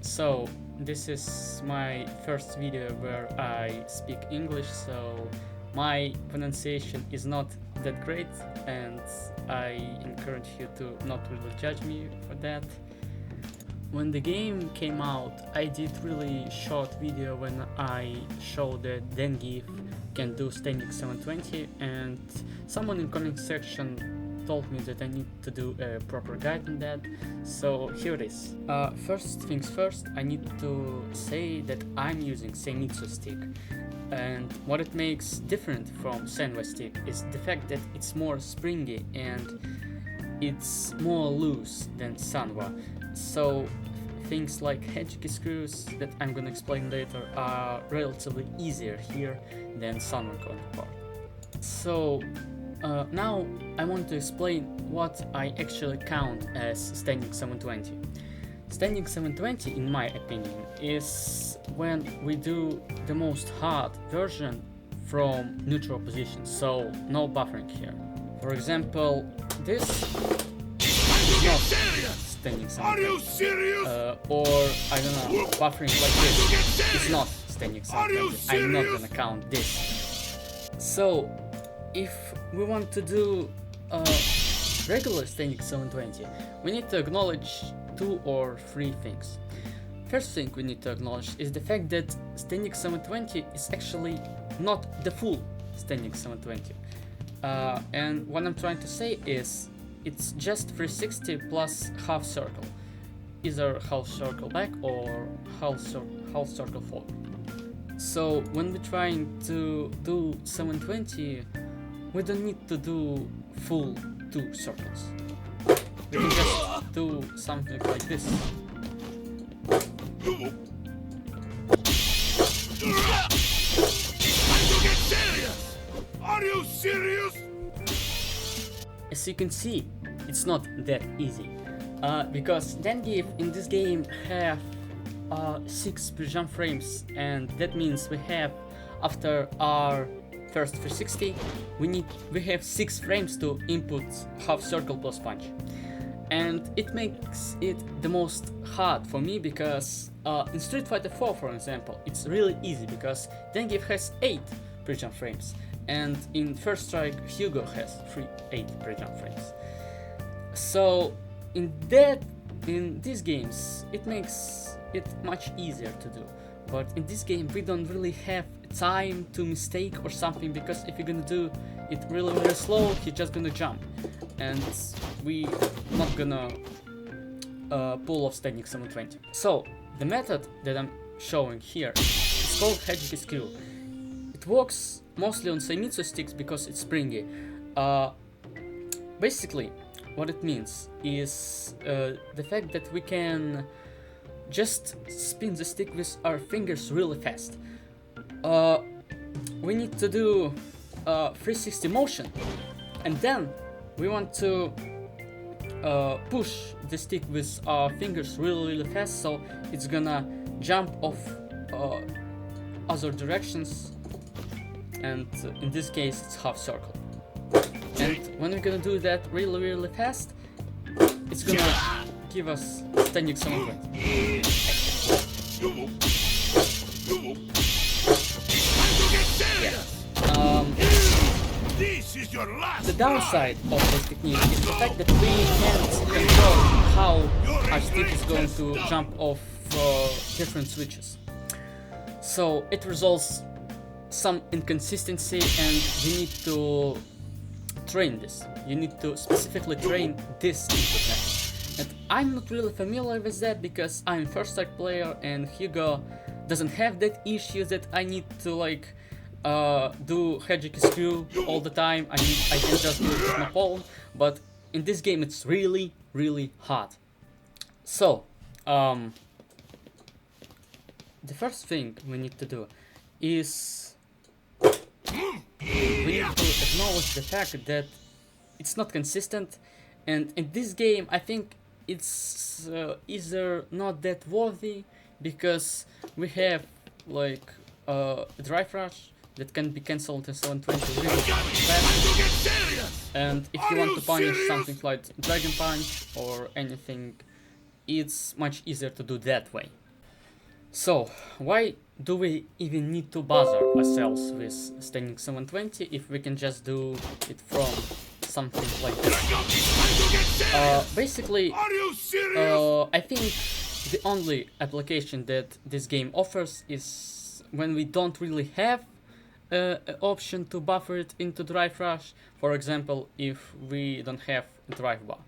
So this is my first video where I speak English, so my pronunciation is not that great, and I encourage you to not really judge me for that. When the game came out, I did really short video when I showed that Dengief can do standing 720, and someone in comment section told me that I need to do a proper guide on that, so here it is. First things first, I need to say that I'm using Seimitsu stick, and what it makes different from Senwa stick is the fact that it's more springy and it's more loose than Sanwa, so things like hedgehog screws that I'm gonna explain later are relatively easier here than Sanwa counterpart. So now I want to explain what I actually count as standing 720. Standing 720, in my opinion, is when we do the most hard version from neutral position, so no buffering here. For example, this is not standing 720. Are you serious? Or, I don't know, buffering like this is not standing 720. I'm not gonna count this. So, if we want to do regular standing 720, we need to acknowledge 2 or 3 things. First thing we need to acknowledge is the fact that standing 720 is actually not the full standing 720. And what I'm trying to say is it's just 360 plus half circle, either half circle back or half circle forward. So when we're trying to do 720, we don't need to do full 2 circles. We can just do something like this. Are you serious? As you can see, it's not that easy, because Dengief in this game have 6 pre-jump frames, and that means we have, after our first 360, we have 6 frames to input half circle plus punch, and it makes it the most hard for me because in Street Fighter 4, for example, it's really easy because Dengief has 8 pre-jump frames, and in First Strike Hugo has 8 pre-jump frames. So in these games it makes it much easier to do, but in this game we don't really have time to mistake or something, because if you're gonna do it really slow, he's just gonna jump and we not gonna pull off standing 720. So the method that I'm showing here is called hedgehog screw. It works mostly on Seimitsu sticks because it's springy. Basically what it means is the fact that we can just spin the stick with our fingers really fast. We need to do 360 motion, and then we want to push the stick with our fingers really fast, so it's gonna jump off other directions, and in this case it's half circle. And when we're gonna do that really fast, it's gonna give us standing 720. The downside of this technique is the fact that we can't control how our stick is going to jump off different switches. So it results some inconsistency, and you need to train this. You need to specifically train this input method. And I'm not really familiar with that because I'm first strike player, and Hugo doesn't have that issue that I need to like do hedgehog screw all the time. I can just do it with my palm, but in this game it's really hard. So the first thing we need to do is we need to acknowledge the fact that it's not consistent, and in this game I think it's either not that worthy because we have like a drive rush that can be cancelled in 720 really fast, and if you want to punish something like Dragon Punch or anything, it's much easier to do that way. So, why do we even need to bother ourselves with standing 720 if we can just do it from something like this? Basically, Are you serious? I think the only application that this game offers is when we don't really have an option to buffer it into drive rush. For example, if we don't have a drive bar.